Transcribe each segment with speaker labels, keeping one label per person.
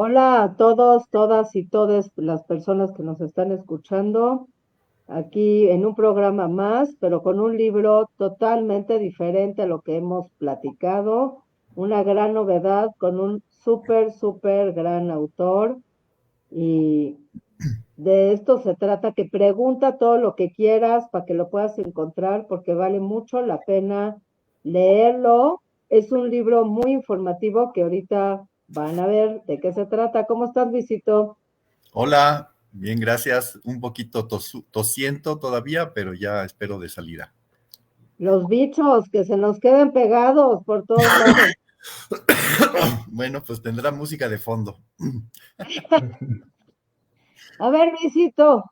Speaker 1: Hola a todos, todas y todas las personas que nos están escuchando aquí en un programa más, pero con un libro totalmente diferente a lo que hemos platicado, una gran novedad con un súper gran autor y de esto se trata, que pregunta todo lo que quieras para que lo puedas encontrar porque vale mucho la pena leerlo. Es un libro muy informativo que ahorita van a ver de qué se trata. ¿Cómo estás, Luisito?
Speaker 2: Hola, bien, gracias. Un poquito tosiento todavía, pero ya espero de salida.
Speaker 1: Los bichos que se nos queden pegados por todos lados.
Speaker 2: Bueno, pues tendrá música de fondo.
Speaker 1: A ver, Luisito,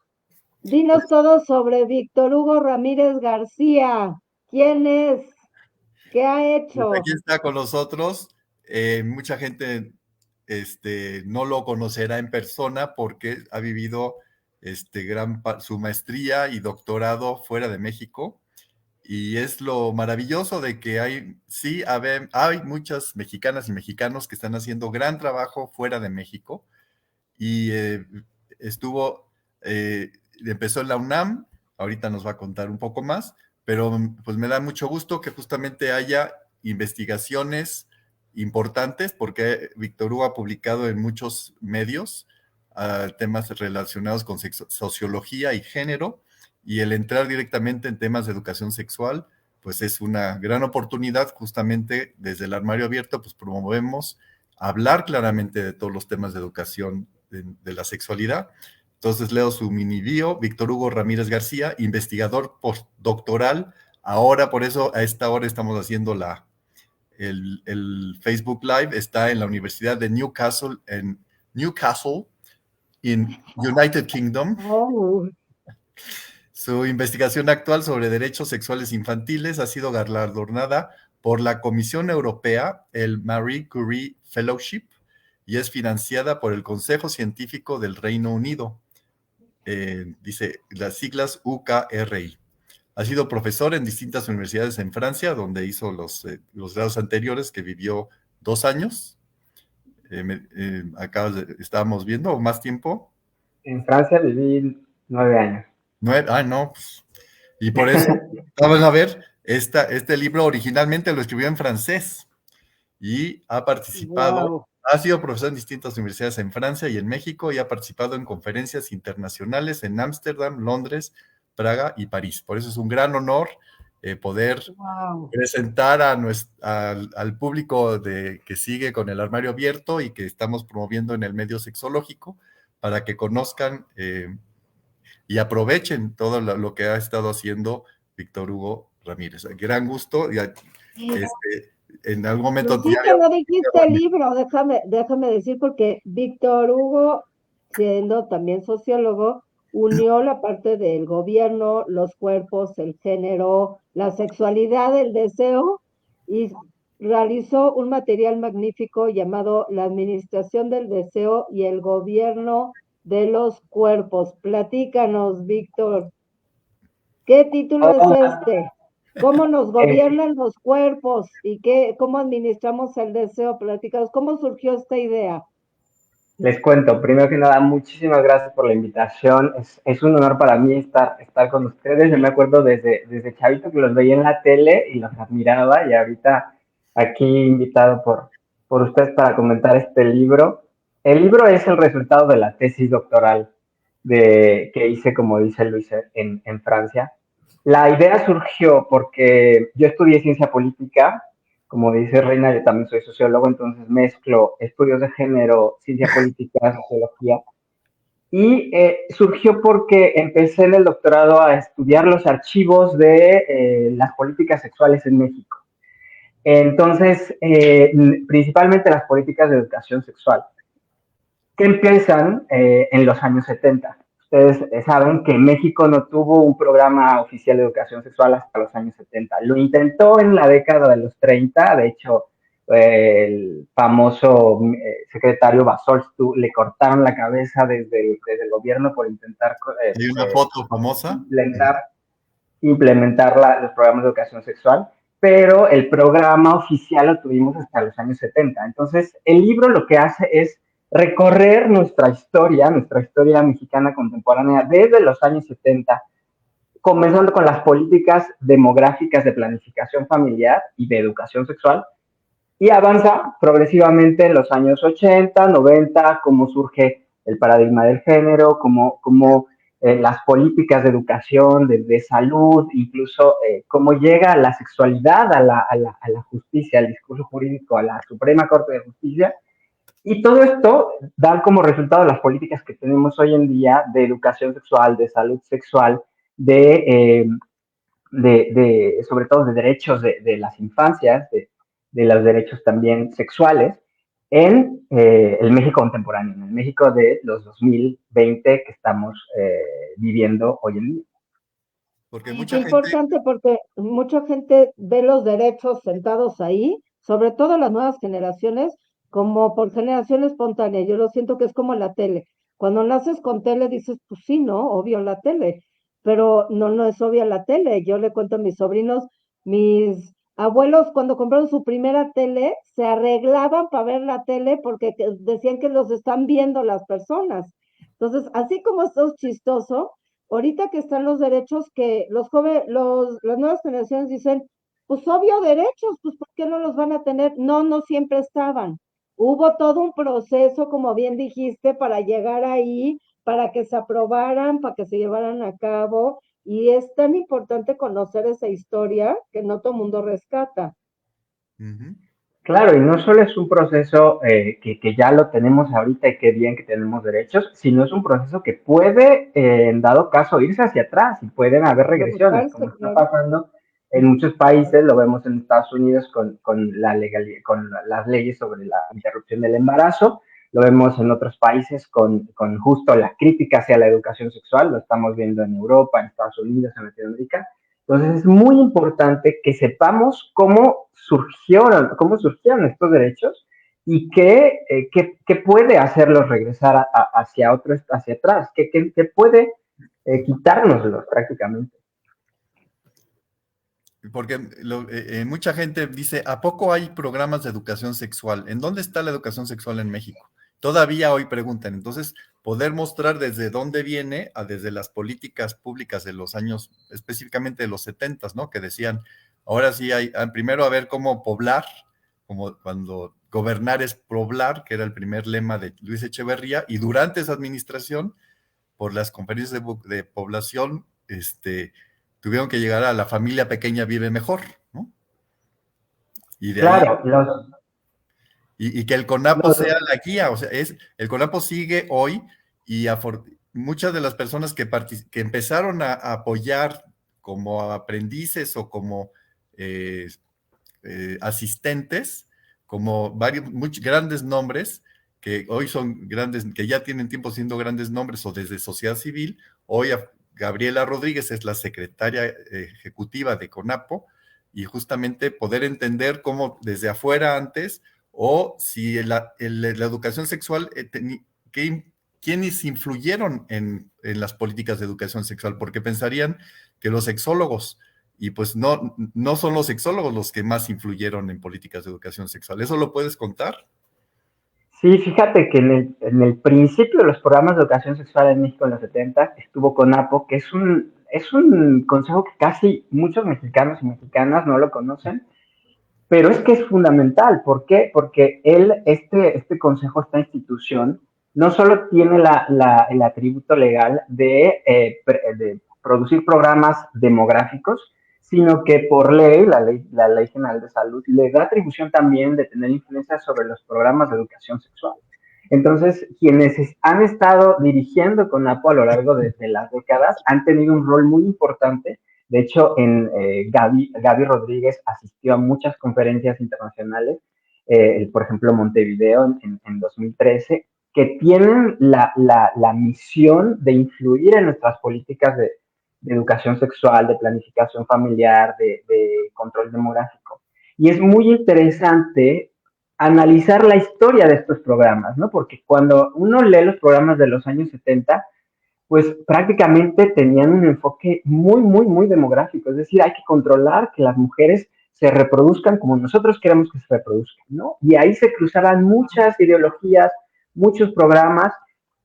Speaker 1: dinos todo sobre Víctor Hugo Ramírez García. ¿Quién es? ¿Qué ha
Speaker 2: Pues
Speaker 1: hecho?
Speaker 2: aquí está con nosotros. Mucha gente no lo conocerá en persona porque ha vivido su maestría y doctorado fuera de México. Y es lo maravilloso de que hay muchas mexicanas y mexicanos que están haciendo gran trabajo fuera de México. Y estuvo, empezó en la UNAM, ahorita nos va a contar un poco más, pero pues me da mucho gusto que justamente haya investigaciones importantes, porque Víctor Hugo ha publicado en muchos medios temas relacionados con sociología y género, y el entrar directamente en temas de educación sexual, pues es una gran oportunidad. Justamente desde el Armario Abierto, pues promovemos hablar claramente de todos los temas de educación de la sexualidad. Entonces leo su mini bio: Víctor Hugo Ramírez García, investigador postdoctoral. Ahora, por eso, a esta hora estamos haciendo el Facebook Live. Está en la Universidad de Newcastle, en United Kingdom.
Speaker 1: Oh,
Speaker 2: Su investigación actual sobre derechos sexuales infantiles ha sido galardonada por la Comisión Europea, el Marie Curie Fellowship, y es financiada por el Consejo Científico del Reino Unido. Dice las siglas UKRI. Ha sido profesor en distintas universidades en Francia, donde hizo los grados anteriores, que vivió 2 años. Acá estábamos viendo más tiempo.
Speaker 3: En Francia viví 9 años.
Speaker 2: No, pues, y por eso, vamos a ver, este libro originalmente lo escribió en francés y
Speaker 1: wow.
Speaker 2: ha sido profesor en distintas universidades en Francia y en México, y ha participado en conferencias internacionales en Ámsterdam, Londres, Praga y París. Por eso es un gran honor poder
Speaker 1: Wow.
Speaker 2: presentar al público que sigue con el Armario Abierto y que estamos promoviendo en el medio sexológico, para que conozcan y aprovechen todo lo que ha estado haciendo Víctor Hugo Ramírez. Gran gusto. En algún momento...
Speaker 1: Luisito, no dijiste el libro, déjame decir, porque Víctor Hugo, siendo también sociólogo, unió la parte del gobierno, los cuerpos, el género, la sexualidad, el deseo, y realizó un material magnífico llamado La Administración del Deseo y el Gobierno de los Cuerpos. Platícanos, Víctor, ¿qué título es
Speaker 3: Hola,
Speaker 1: este? ¿Cómo nos
Speaker 3: eh,
Speaker 1: gobiernan los cuerpos y cómo administramos el deseo? Platícanos, ¿cómo surgió esta idea?
Speaker 3: les cuento, primero que nada, muchísimas gracias por la invitación. Es un honor para mí estar con ustedes. Yo me acuerdo desde chavito que los veía en la tele y los admiraba, y ahorita aquí invitado por ustedes para comentar este libro. El libro es el resultado de la tesis doctoral que hice, como dice Luis, en Francia. La idea surgió porque yo estudié ciencia política. Como dice Reina, yo también soy sociólogo, entonces mezclo estudios de género, ciencia política, sociología. Y surgió porque empecé en el doctorado a estudiar los archivos de las políticas sexuales en México. Entonces, principalmente las políticas de educación sexual, que empiezan en los años 70. Ustedes saben que México no tuvo un programa oficial de educación sexual hasta los años 70. Lo intentó en la década de los 30. De hecho, el famoso secretario Basolstu le cortaron la cabeza desde el gobierno por intentar
Speaker 2: hay una foto famosa.
Speaker 3: implementar, los programas de educación sexual, pero el programa oficial lo tuvimos hasta los años 70. Entonces, el libro lo que hace es recorrer nuestra historia mexicana contemporánea desde los años 70, comenzando con las políticas demográficas de planificación familiar y de educación sexual, y avanza progresivamente en los años 80, 90, cómo surge el paradigma del género, cómo las políticas de educación, de salud, incluso cómo llega la sexualidad a la justicia, al discurso jurídico, a la Suprema Corte de Justicia. Y todo esto da como resultado las políticas que tenemos hoy en día de educación sexual, de salud sexual, sobre todo de derechos de las infancias, de los derechos también sexuales, en el México contemporáneo, en el México de los 2020 que estamos viviendo hoy en día.
Speaker 2: Porque
Speaker 1: Y qué
Speaker 2: mucha gente,
Speaker 1: importante porque mucha gente ve los derechos sentados ahí, sobre todo las nuevas generaciones, como por generación espontánea. Yo lo siento que es como la tele. Cuando naces con tele dices, pues sí, ¿no? Obvio la tele, pero no, no es obvia la tele. Yo le cuento a mis sobrinos, mis abuelos cuando compraron su primera tele, se arreglaban para ver la tele porque decían que los están viendo las personas. Entonces, así como esto es chistoso, ahorita que están los derechos que los jóvenes, las nuevas generaciones dicen, pues obvio derechos, pues ¿por qué no los van a tener? No, no siempre estaban. Hubo todo un proceso, como bien dijiste, para llegar ahí, para que se aprobaran, para que se llevaran a cabo, y es tan importante conocer esa historia que no todo mundo rescata.
Speaker 2: uh-huh,
Speaker 3: Claro, y no solo es un proceso que ya lo tenemos ahorita y qué bien que tenemos derechos, sino es un proceso que puede, en dado caso, irse hacia atrás y pueden haber regresiones,
Speaker 1: Revocarse,
Speaker 3: como está
Speaker 1: claro.
Speaker 3: pasando en muchos países, lo vemos en Estados Unidos con las leyes sobre la interrupción del embarazo, lo vemos en otros países con justo la crítica hacia la educación sexual, lo estamos viendo en Europa, en Estados Unidos, en Latinoamérica. Entonces es muy importante que sepamos cómo surgieron estos derechos y qué puede hacerlos regresar hacia atrás, qué puede quitárnoslos prácticamente.
Speaker 2: porque mucha gente dice, ¿a poco hay programas de educación sexual? ¿En dónde está la educación sexual en México? Todavía hoy preguntan. Entonces, poder mostrar desde dónde viene, desde las políticas públicas de los años, específicamente de los 70, ¿no? Que decían, ahora sí hay, primero a ver cómo poblar, como cuando gobernar es poblar, que era el primer lema de Luis Echeverría, y durante esa administración, por las conferencias de población, tuvieron que llegar a la familia pequeña vive mejor, ¿no? Y de ahí,
Speaker 3: Claro,
Speaker 2: y que el CONAPO
Speaker 3: los,
Speaker 2: sea la guía, o sea, el CONAPO sigue hoy y muchas de las personas que empezaron a apoyar como aprendices o como eh, asistentes, como varios, muchos grandes nombres, que hoy son grandes, que ya tienen tiempo siendo grandes nombres o desde sociedad civil, hoy Gabriela Rodríguez es la secretaria ejecutiva de CONAPO, y justamente poder entender cómo desde afuera antes, o si la educación sexual, quiénes influyeron en las políticas de educación sexual, porque pensarían que los sexólogos, y pues no son los sexólogos los que más influyeron en políticas de educación sexual. ¿Eso lo puedes contar?
Speaker 3: Sí, fíjate que en el principio de los programas de educación sexual en México en los 70 estuvo CONAPO, que es un consejo que casi muchos mexicanos y mexicanas no lo conocen, pero es que es fundamental. ¿Por qué? Porque este consejo, esta institución, no solo tiene el atributo legal de producir programas demográficos, sino que por la ley General de Salud, le da atribución también de tener influencia sobre los programas de educación sexual. Entonces, quienes han estado dirigiendo CONAPO a lo largo de las décadas han tenido un rol muy importante. De hecho, Gaby Rodríguez asistió a muchas conferencias internacionales, por ejemplo, Montevideo en 2013, que tienen la misión de influir en nuestras políticas de educación sexual, de planificación familiar, de control demográfico. Y es muy interesante analizar la historia de estos programas, ¿no? Porque cuando uno lee los programas de los años 70, pues prácticamente tenían un enfoque muy demográfico, es decir, hay que controlar que las mujeres se reproduzcan como nosotros queremos que se reproduzcan, ¿no? Y ahí se cruzaban muchas ideologías, muchos programas,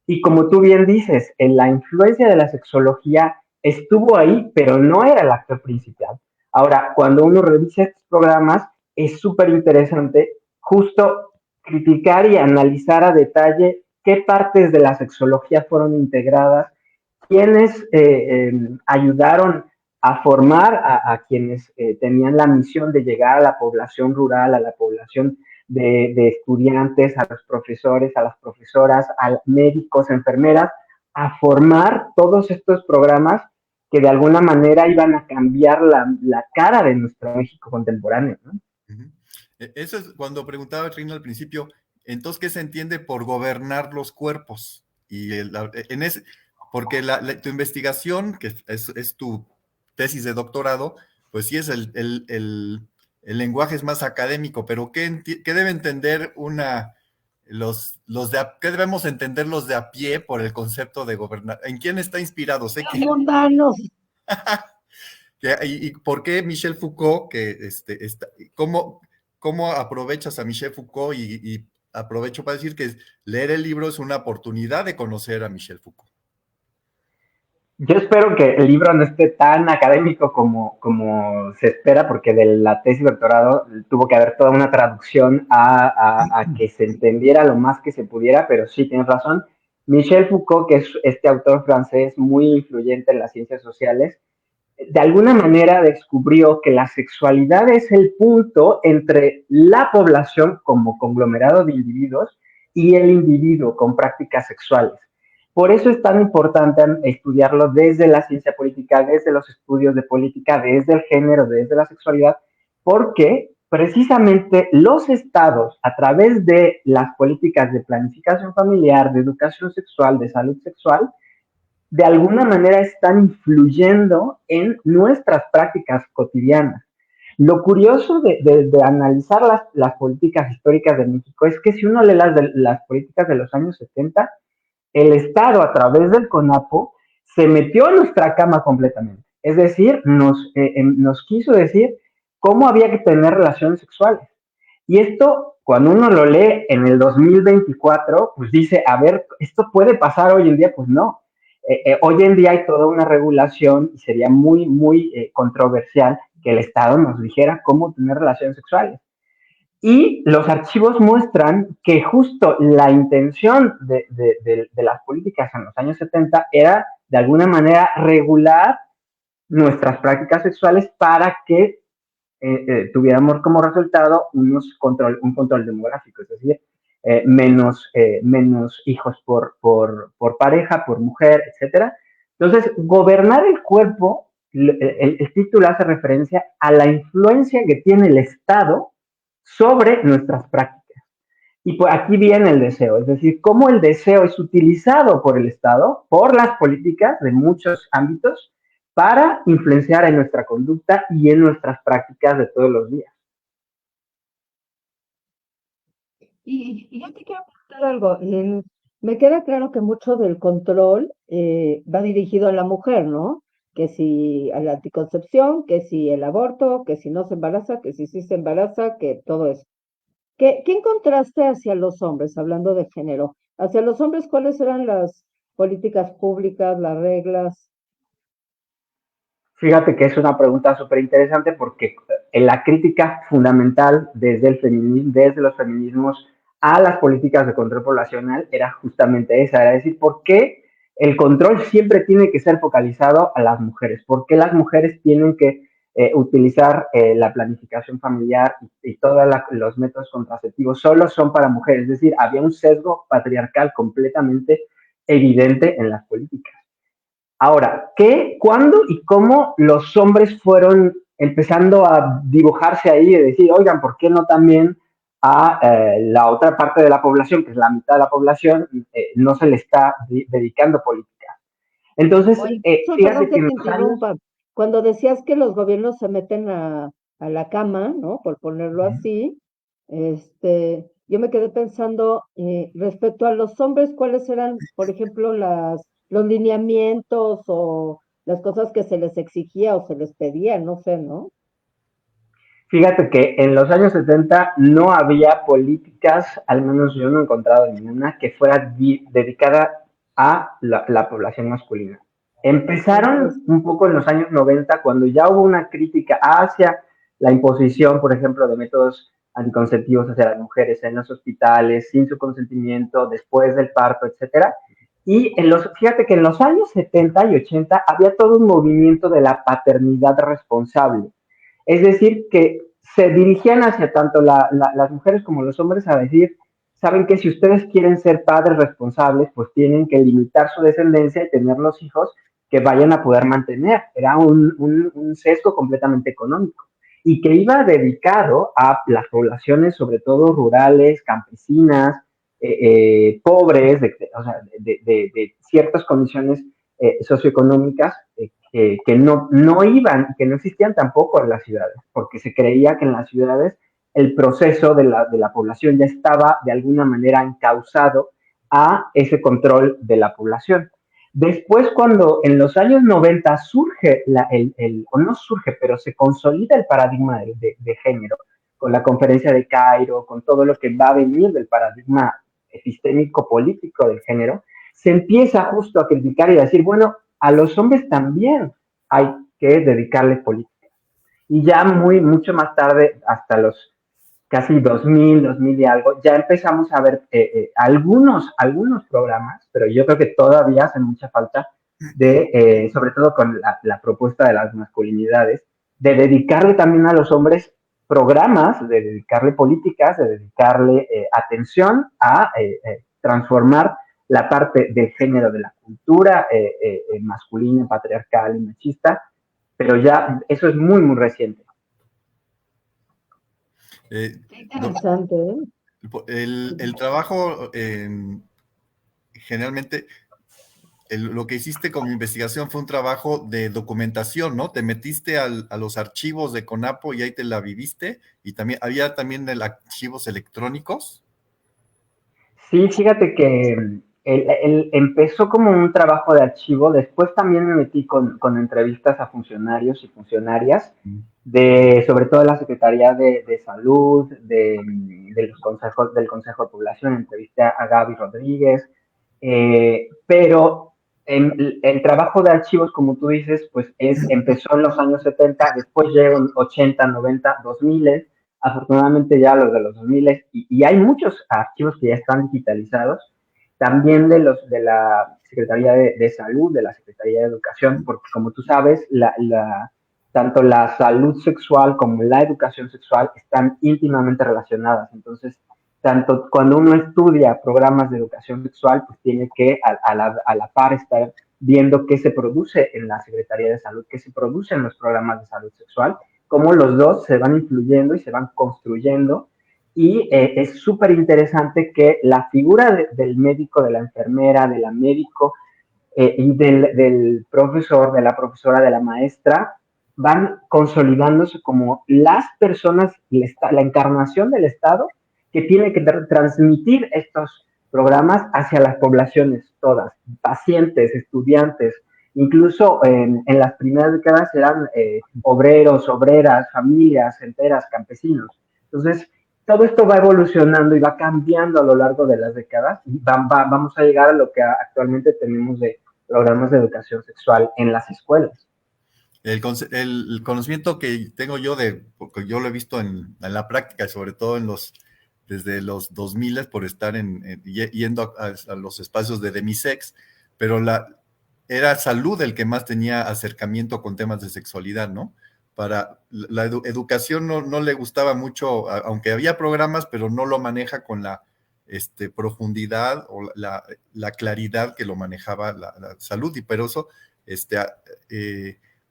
Speaker 3: y como tú bien dices, la influencia de la sexología estuvo ahí, pero no era el actor principal. Ahora, cuando uno revisa estos programas, es súper interesante justo criticar y analizar a detalle qué partes de la sexología fueron integradas, quiénes ayudaron a formar a quienes tenían la misión de llegar a la población rural, a la población de estudiantes, a los profesores, a las profesoras, a médicos, enfermeras, a formar todos estos programas que de alguna manera iban a cambiar la cara de nuestro México contemporáneo, ¿no?
Speaker 2: Eso es cuando preguntaba Trino al principio, entonces, ¿qué se entiende por gobernar los cuerpos? Y en ese, porque tu investigación, que es tu tesis de doctorado, pues sí es el lenguaje es más académico, pero ¿qué debe entender qué debemos entender los de a pie por el concepto de gobernar? ¿En quién está inspirado? Sé que...
Speaker 1: Mundanos.
Speaker 2: ¿Y por qué Michel Foucault, cómo aprovechas a Michel Foucault? Y aprovecho para decir que leer el libro es una oportunidad de conocer a Michel Foucault.
Speaker 3: Yo espero que el libro no esté tan académico como se espera, porque de la tesis de doctorado tuvo que haber toda una traducción a que se entendiera lo más que se pudiera, pero sí, tienes razón. Michel Foucault, que es este autor francés muy influyente en las ciencias sociales, de alguna manera descubrió que la sexualidad es el punto entre la población como conglomerado de individuos y el individuo con prácticas sexuales. Por eso es tan importante estudiarlo desde la ciencia política, desde los estudios de política, desde el género, desde la sexualidad, porque precisamente los estados, a través de las políticas de planificación familiar, de educación sexual, de salud sexual, de alguna manera están influyendo en nuestras prácticas cotidianas. Lo curioso de analizar las políticas históricas de México es que si uno lee las políticas de los años 70, el Estado a través del CONAPO se metió en nuestra cama completamente. Es decir, nos quiso decir cómo había que tener relaciones sexuales. Y esto, cuando uno lo lee en el 2024, pues dice, a ver, ¿esto puede pasar hoy en día? Pues no. Hoy en día hay toda una regulación y sería muy, muy controversial que el Estado nos dijera cómo tener relaciones sexuales. Y los archivos muestran que justo la intención de las políticas en los años 70 era, de alguna manera, regular nuestras prácticas sexuales para que tuviéramos como resultado un control demográfico, es decir, menos hijos por pareja, por mujer, etcétera. Entonces, gobernar el cuerpo, el título hace referencia a la influencia que tiene el Estado sobre nuestras prácticas. Y pues aquí viene el deseo, es decir, cómo el deseo es utilizado por el Estado, por las políticas de muchos ámbitos, para influenciar en nuestra conducta y en nuestras prácticas de todos los días.
Speaker 1: Y yo te quiero preguntar algo. Me queda claro que mucho del control va dirigido a la mujer, ¿no? Que si a la anticoncepción, que si el aborto, que si no se embaraza, que si sí se embaraza, que todo eso. ¿Qué encontraste hacia los hombres, hablando de género? Hacia los hombres, ¿cuáles eran las políticas públicas, las reglas?
Speaker 3: Fíjate que es una pregunta súper interesante porque la crítica fundamental desde los feminismos a las políticas de control poblacional era justamente esa, era decir, ¿por qué el control siempre tiene que ser focalizado a las mujeres? ¿Por qué las mujeres tienen que utilizar la planificación familiar y todos los métodos contraceptivos solo son para mujeres? Es decir, había un sesgo patriarcal completamente evidente en las políticas. Ahora, ¿qué, cuándo y cómo los hombres fueron empezando a dibujarse ahí y decir, oigan, ¿por qué no también a la otra parte de la población, que es la mitad de la población, no se le está dedicando política? Entonces,
Speaker 1: Oye,
Speaker 3: fíjate
Speaker 1: perdón
Speaker 3: que
Speaker 1: que
Speaker 3: en
Speaker 1: te
Speaker 3: los años...
Speaker 1: interrumpa. Cuando decías que los gobiernos se meten a la cama, ¿no? Por ponerlo así, yo me quedé pensando respecto a los hombres, ¿cuáles eran, por ejemplo, los lineamientos o las cosas que se les exigía o se les pedía? No sé, ¿no?
Speaker 3: Fíjate que en los años 70 no había políticas, al menos yo no he encontrado ninguna, que fuera dedicada a la población masculina.
Speaker 1: Entonces,
Speaker 3: Empezaron un poco en los años 90, cuando ya hubo una crítica hacia la imposición, por ejemplo, de métodos anticonceptivos hacia las mujeres en los hospitales, sin su consentimiento, después del parto, etcétera. Y fíjate que en los años 70 y 80 había todo un movimiento de la paternidad responsable. Es decir, que se dirigían hacia tanto las mujeres como los hombres a decir, saben que si ustedes quieren ser padres responsables, pues tienen que limitar su descendencia y tener los hijos que vayan a poder mantener. Era un sesgo completamente económico y que iba dedicado a las poblaciones, sobre todo rurales, campesinas, pobres, o sea, de ciertas condiciones socioeconómicas que no iban, que no existían tampoco en las ciudades, porque se creía que en las ciudades el proceso de la población ya estaba de alguna manera encauzado a ese control de la población. Después, cuando en los años 90 surge, o no surge, pero se consolida el paradigma de género, con la conferencia de Cairo, con todo lo que va a venir del paradigma epistémico político del género, se empieza justo a criticar y a decir, bueno, a los hombres también hay que dedicarles política. Y ya mucho más tarde, hasta los casi 2000 y algo, ya empezamos a ver algunos programas, pero yo creo que todavía hace mucha falta sobre todo con la propuesta de las masculinidades, de dedicarle también a los hombres programas, de dedicarle políticas, de dedicarle atención a transformar la parte del género de la cultura masculina, patriarcal y machista, pero ya eso es muy reciente.
Speaker 1: Interesante, ¿eh?
Speaker 2: El trabajo, generalmente, lo que hiciste como investigación fue un trabajo de documentación, ¿no? Te metiste a los archivos de CONAPO y ahí te la viviste, y también había también archivos electrónicos.
Speaker 3: Sí, fíjate que empezó como un trabajo de archivo, después también me metí con entrevistas a funcionarios y funcionarias, sobre todo de la Secretaría de Salud, del Consejo de Población, entrevisté a Gaby Rodríguez, pero el trabajo de archivos, como tú dices, pues empezó en los años 70, después llegaron 80, 90, 2000, afortunadamente ya los de los 2000, y hay muchos archivos que ya están digitalizados, también de la Secretaría de Salud, de la Secretaría de Educación, porque como tú sabes, tanto la salud sexual como la educación sexual están íntimamente relacionadas. Entonces, tanto cuando uno estudia programas de educación sexual, pues tiene que a la par estar viendo qué se produce en la Secretaría de Salud, qué se produce en los programas de salud sexual, cómo los dos se van influyendo y se van construyendo. Y es súper interesante que la figura del médico, de la enfermera, de la médico y del profesor, de la profesora, de la maestra, van consolidándose como las personas, la encarnación del Estado que tiene que transmitir estos programas hacia las poblaciones todas, pacientes, estudiantes, incluso en las primeras décadas eran obreros, obreras, familias enteras, campesinos. Entonces, todo esto va evolucionando y va cambiando a lo largo de las décadas y vamos a llegar a lo que actualmente tenemos de programas de educación sexual en las escuelas.
Speaker 2: El conocimiento que tengo yo porque yo lo he visto en la práctica, sobre todo desde los 2000 por estar yendo a los espacios de Demisex, pero era salud el que más tenía acercamiento con temas de sexualidad, ¿no? Para la educación no le gustaba mucho, aunque había programas, pero no lo maneja con la profundidad o la claridad que lo manejaba la salud, y pero eso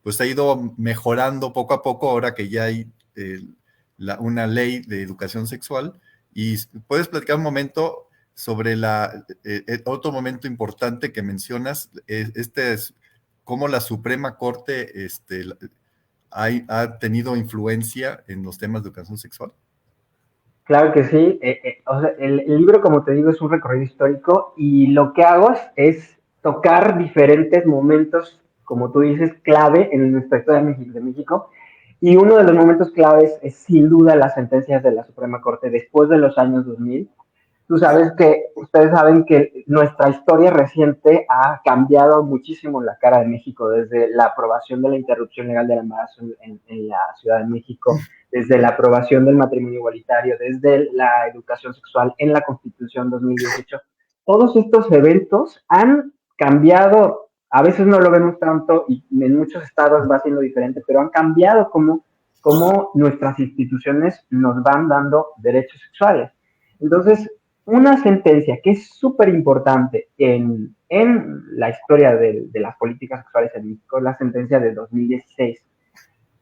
Speaker 2: pues ha ido mejorando poco a poco ahora que ya hay una ley de educación sexual. Y puedes platicar un momento sobre otro momento importante que mencionas, es cómo la Suprema Corte ha tenido influencia en los temas de educación sexual.
Speaker 3: Claro que sí. O sea, el libro, como te digo, es un recorrido histórico y lo que hago es tocar diferentes momentos, como tú dices, clave en nuestra historia de México, Y uno de los momentos claves es sin duda las sentencias de la Suprema Corte después de los años 2000. Ustedes saben que nuestra historia reciente ha cambiado muchísimo la cara de México, desde la aprobación de la interrupción legal del embarazo en la Ciudad de México, desde la aprobación del matrimonio igualitario, desde la educación sexual en la Constitución 2018. Todos estos eventos han cambiado, a veces no lo vemos tanto y en muchos estados va siendo diferente, pero han cambiado cómo nuestras instituciones nos van dando derechos sexuales. Entonces, una sentencia que es súper importante en la historia de las políticas sexuales en México es la sentencia de 2016.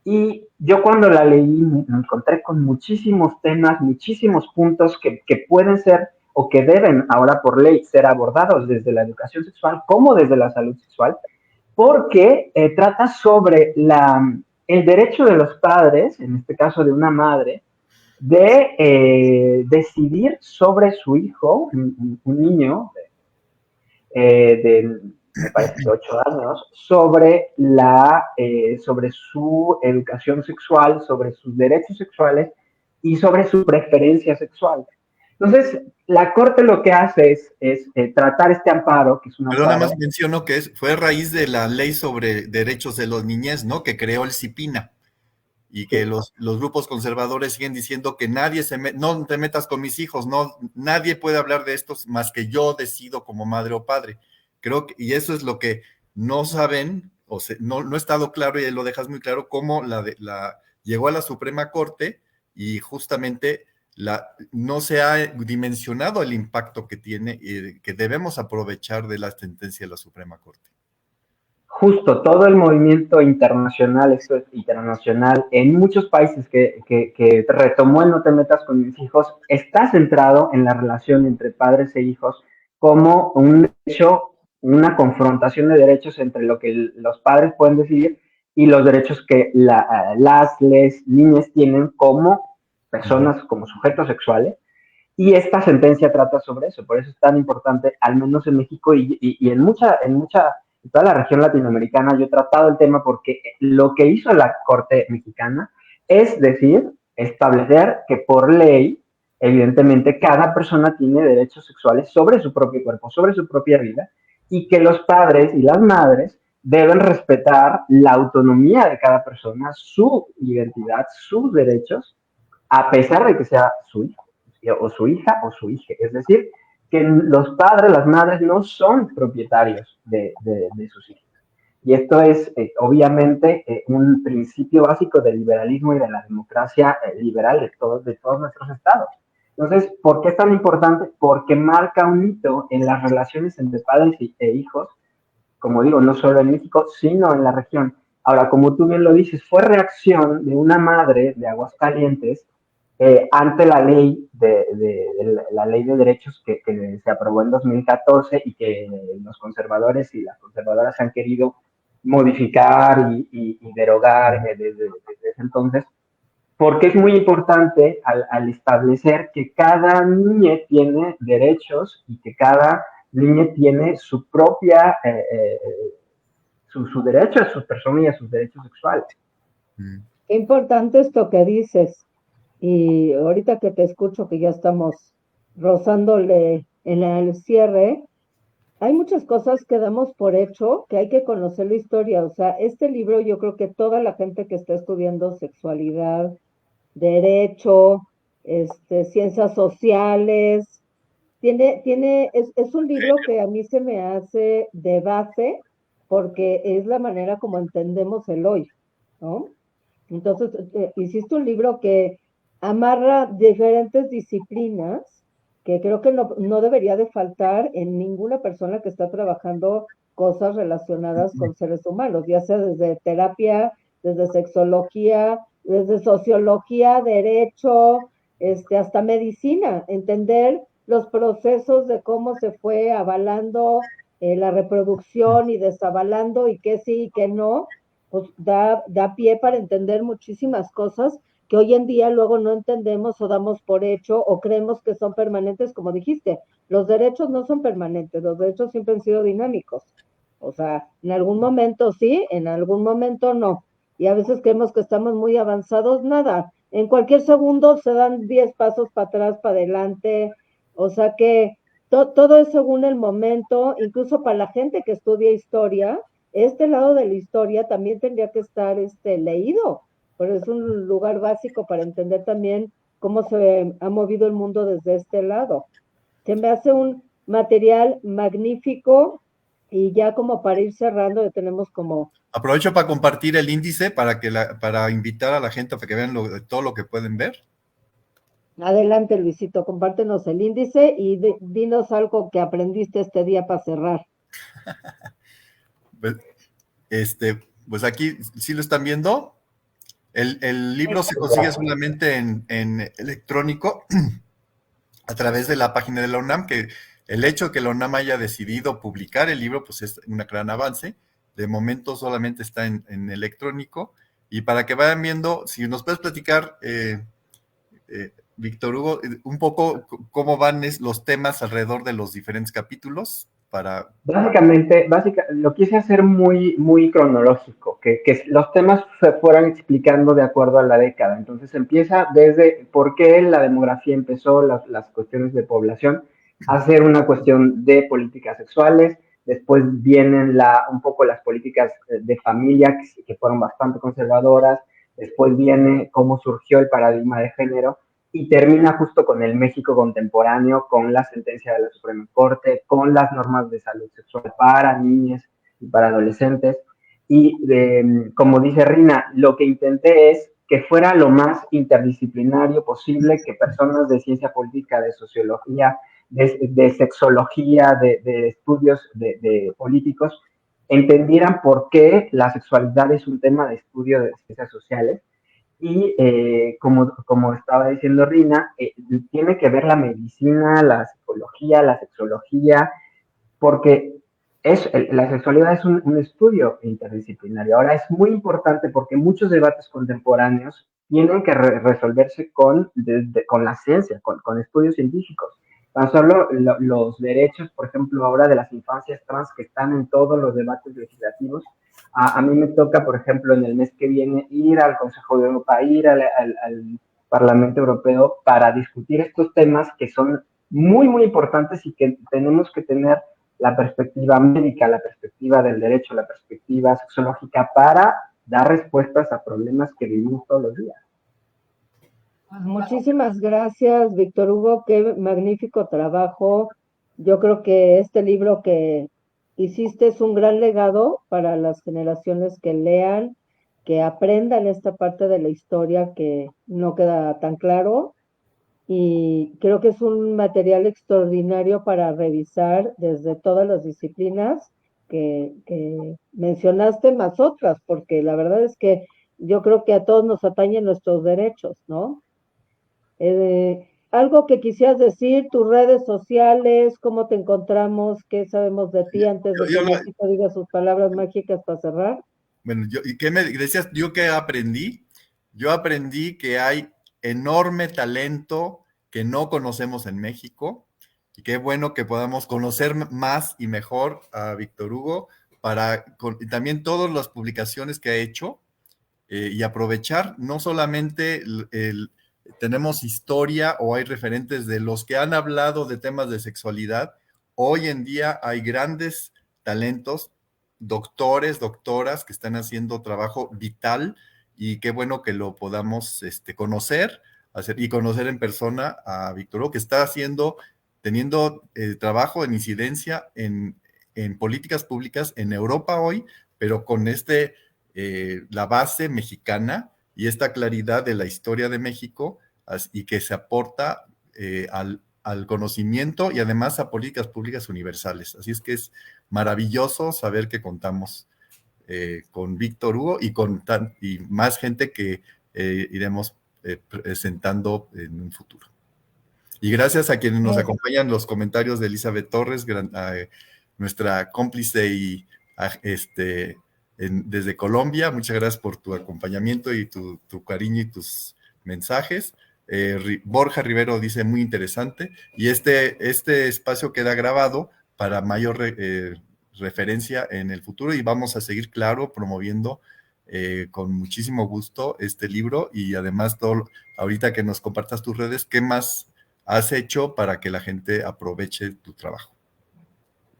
Speaker 3: Y yo cuando la leí me encontré con muchísimos temas, muchísimos puntos que pueden ser o que deben ahora por ley ser abordados desde la educación sexual como desde la salud sexual, porque trata sobre el derecho de los padres, en este caso de una madre, de decidir sobre su hijo, un niño de me parece que 8 años, sobre su educación sexual, sobre sus derechos sexuales y sobre su preferencia sexual. Entonces, la Corte lo que hace es tratar este amparo, que es un
Speaker 2: Pero
Speaker 3: amparo.
Speaker 2: nada más menciono que fue a raíz de la ley sobre derechos de los niñez, ¿no? Que creó el CIPINA. Y que los grupos conservadores siguen diciendo que no te metas con mis hijos, no, nadie puede hablar de estos más que yo decido como madre o padre. Creo que, y eso es lo que no saben, no ha estado claro, y lo dejas muy claro, cómo llegó a la Suprema Corte y justamente no se ha dimensionado el impacto que tiene y que debemos aprovechar de la sentencia de la Suprema Corte.
Speaker 3: Justo todo el movimiento internacional, esto es internacional, en muchos países que retomó el no te metas con mis hijos, está centrado en la relación entre padres e hijos como un hecho, una confrontación de derechos entre lo que los padres pueden decidir y los derechos que les niñas tienen como personas, como sujetos sexuales. Y esta sentencia trata sobre eso, por eso es tan importante, al menos en México y en toda la región latinoamericana. Yo he tratado el tema porque lo que hizo la Corte mexicana es decir, establecer que por ley, evidentemente, cada persona tiene derechos sexuales sobre su propio cuerpo, sobre su propia vida, y que los padres y las madres deben respetar la autonomía de cada persona, su identidad, sus derechos, a pesar de que sea su hijo o su hija o su hija. Es decir, que los padres, las madres no son propietarios de sus hijos. Y esto es obviamente un principio básico del liberalismo y de la democracia liberal de todos nuestros estados. Entonces, ¿por qué es tan importante? Porque marca un hito en las relaciones entre padres e hijos, como digo, no solo en México, sino en la región. Ahora, como tú bien lo dices, fue reacción de una madre de Aguascalientes ante la ley la ley de derechos que se aprobó en 2014 y que los conservadores y las conservadoras han querido modificar y derogar desde ese entonces, porque es muy importante al establecer que cada niña tiene derechos y que cada niña tiene su propia, su derecho a su persona y a sus derechos sexuales.
Speaker 1: Qué importante esto que dices. Y ahorita que te escucho, que ya estamos rozándole en el cierre, hay muchas cosas que damos por hecho, que hay que conocer la historia. O sea, este libro yo creo que toda la gente que está estudiando sexualidad, derecho, ciencias sociales, es un libro que a mí se me hace de base porque es la manera como entendemos el hoy, ¿no? Entonces, hiciste un libro que amarra diferentes disciplinas que creo que no debería de faltar en ninguna persona que está trabajando cosas relacionadas con seres humanos, ya sea desde terapia, desde sexología, desde sociología, derecho, hasta medicina, entender los procesos de cómo se fue avalando la reproducción y desavalando y qué sí y qué no, pues da pie para entender muchísimas cosas que hoy en día luego no entendemos o damos por hecho o creemos que son permanentes, como dijiste. Los derechos no son permanentes, los derechos siempre han sido dinámicos. O sea, en algún momento sí, en algún momento no. y a veces creemos que estamos muy avanzados, nada, en cualquier segundo se dan 10 pasos para atrás, para adelante, o sea que todo es según el momento, incluso para la gente que estudia historia, este lado de la historia también tendría que estar leído, pero es un lugar básico para entender también cómo se ha movido el mundo desde este lado. Se me hace un material magnífico y ya como para ir cerrando, ya tenemos como...
Speaker 2: Aprovecho para compartir el índice para invitar a la gente para que vean todo lo que pueden ver.
Speaker 1: Adelante, Luisito, compártenos el índice y dinos algo que aprendiste este día para cerrar.
Speaker 2: Pues, pues aquí, ¿sí lo están viendo? El libro se consigue solamente en electrónico a través de la página de la UNAM, que el hecho de que la UNAM haya decidido publicar el libro, pues es un gran avance. De momento solamente está en electrónico. Y para que vayan viendo, si nos puedes platicar, Víctor Hugo, un poco cómo van los temas alrededor de los diferentes capítulos para...
Speaker 3: Básicamente, lo quise hacer muy, muy cronológico, que los temas se fueran explicando de acuerdo a la década. Entonces empieza desde por qué la demografía empezó, las cuestiones de población, a ser una cuestión de políticas sexuales. Después vienen un poco las políticas de familia, que fueron bastante conservadoras. Después viene cómo surgió el paradigma de género y termina justo con el México contemporáneo, con la sentencia de la Suprema Corte, con las normas de salud sexual para niñas y para adolescentes. Y como dice Rina, lo que intenté es que fuera lo más interdisciplinario posible, que personas de ciencia política, de sociología, de sexología, de estudios de políticos, entendieran por qué la sexualidad es un tema de estudio de ciencias sociales y como estaba diciendo Rina, tiene que ver la medicina, la psicología, la sexología, porque la sexualidad es un estudio interdisciplinario. Ahora es muy importante porque muchos debates contemporáneos tienen que resolverse con la ciencia, con estudios científicos. Tan solo los derechos, por ejemplo, ahora de las infancias trans que están en todos los debates legislativos. A mí me toca, por ejemplo, en el mes que viene ir al Consejo de Europa, ir al Parlamento Europeo para discutir estos temas que son muy, muy importantes y que tenemos que tener la perspectiva médica, la perspectiva del derecho, la perspectiva sexológica para dar respuestas a problemas que vivimos todos los días.
Speaker 1: Muchísimas gracias, Víctor Hugo, qué magnífico trabajo. Yo creo que este libro que hiciste es un gran legado para las generaciones que lean, que aprendan esta parte de la historia que no queda tan claro. Y creo que es un material extraordinario para revisar desde todas las disciplinas que mencionaste, más otras, porque la verdad es que yo creo que a todos nos atañen nuestros derechos, ¿no? Algo que quisieras decir, tus redes sociales, cómo te encontramos, qué sabemos de ti antes de que Luisito diga sus palabras mágicas para cerrar.
Speaker 2: Bueno, ¿y qué me decías? ¿Yo qué aprendí? Yo aprendí que hay enorme talento que no conocemos en México y qué bueno que podamos conocer más y mejor a Víctor Hugo y también todas las publicaciones que ha hecho y aprovechar no solamente tenemos historia o hay referentes de los que han hablado de temas de sexualidad. Hoy en día hay grandes talentos, doctores, doctoras que están haciendo trabajo vital y qué bueno que lo podamos conocer y conocer en persona a Víctor Hugo, que está teniendo trabajo en incidencia en políticas públicas en Europa hoy, pero con la base mexicana y esta claridad de la historia de México y que se aporta al conocimiento y además a políticas públicas universales. Así es que es maravilloso saber que contamos con Víctor Hugo y más gente que iremos presentando en un futuro. Y gracias a quienes nos acompañan los comentarios de Elizabeth Torres, nuestra cómplice y desde Colombia. Muchas gracias por tu acompañamiento y tu cariño y tus mensajes. Borja Rivero dice muy interesante y este espacio queda grabado para mayor referencia en el futuro y vamos a seguir, claro, promoviendo con muchísimo gusto este libro y además ahorita que nos compartas tus redes, ¿qué más has hecho para que la gente aproveche tu trabajo?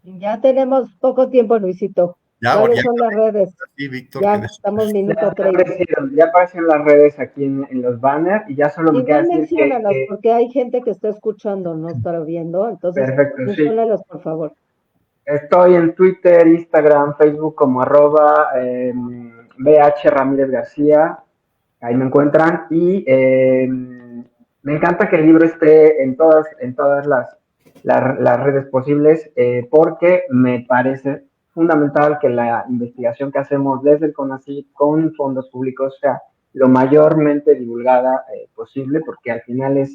Speaker 1: Ya tenemos poco tiempo, Luisito.
Speaker 2: Ya,
Speaker 1: ¿Cuáles son las redes?
Speaker 2: sí, Víctor,
Speaker 1: Ya estamos minuto 30.
Speaker 3: Ya aparecieron las redes aquí en los banners y ya solo me queda
Speaker 1: Igual
Speaker 3: decir
Speaker 1: menciónalas,
Speaker 3: que
Speaker 1: porque hay gente que está escuchando, no está viendo, entonces
Speaker 3: perfecto, sí.
Speaker 1: menciónalas, por favor.
Speaker 3: Estoy en Twitter, Instagram, Facebook como @BH Ramírez García, ahí me encuentran y me encanta que el libro esté en todas las redes posibles porque me parece fundamental que la investigación que hacemos desde el CONACYT con fondos públicos sea lo mayormente divulgada posible porque al final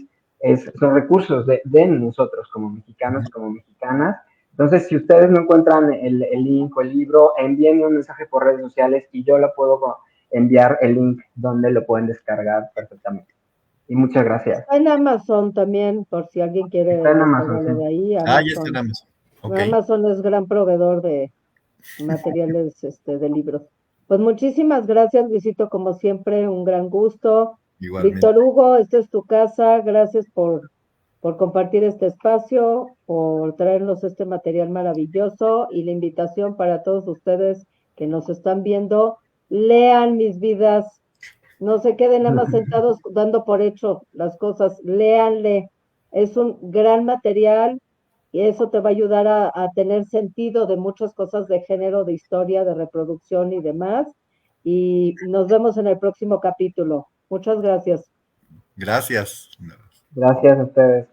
Speaker 3: son recursos de nosotros como mexicanos y como mexicanas. Entonces, si ustedes no encuentran el link o el libro, envíenme un mensaje por redes sociales y yo lo puedo enviar el link donde lo pueden descargar perfectamente. Y muchas gracias.
Speaker 1: Está en Amazon también, por si alguien quiere
Speaker 3: Está en Amazon,
Speaker 1: descargarlo de ahí.
Speaker 2: ya está en Amazon. Okay.
Speaker 1: Amazon es gran proveedor de materiales de libros. Pues muchísimas gracias, Luisito, como siempre, un gran gusto.
Speaker 2: Igualmente.
Speaker 1: Víctor Hugo, esta es tu casa, gracias por compartir este espacio, por traernos este material maravilloso y la invitación para todos ustedes que nos están viendo, lean Mis Vidas, no se queden nada más sentados dando por hecho las cosas, léanle, es un gran material y eso te va a ayudar a tener sentido de muchas cosas de género, de historia, de reproducción y demás. Y nos vemos en el próximo capítulo. Muchas gracias.
Speaker 2: Gracias.
Speaker 3: Gracias a ustedes.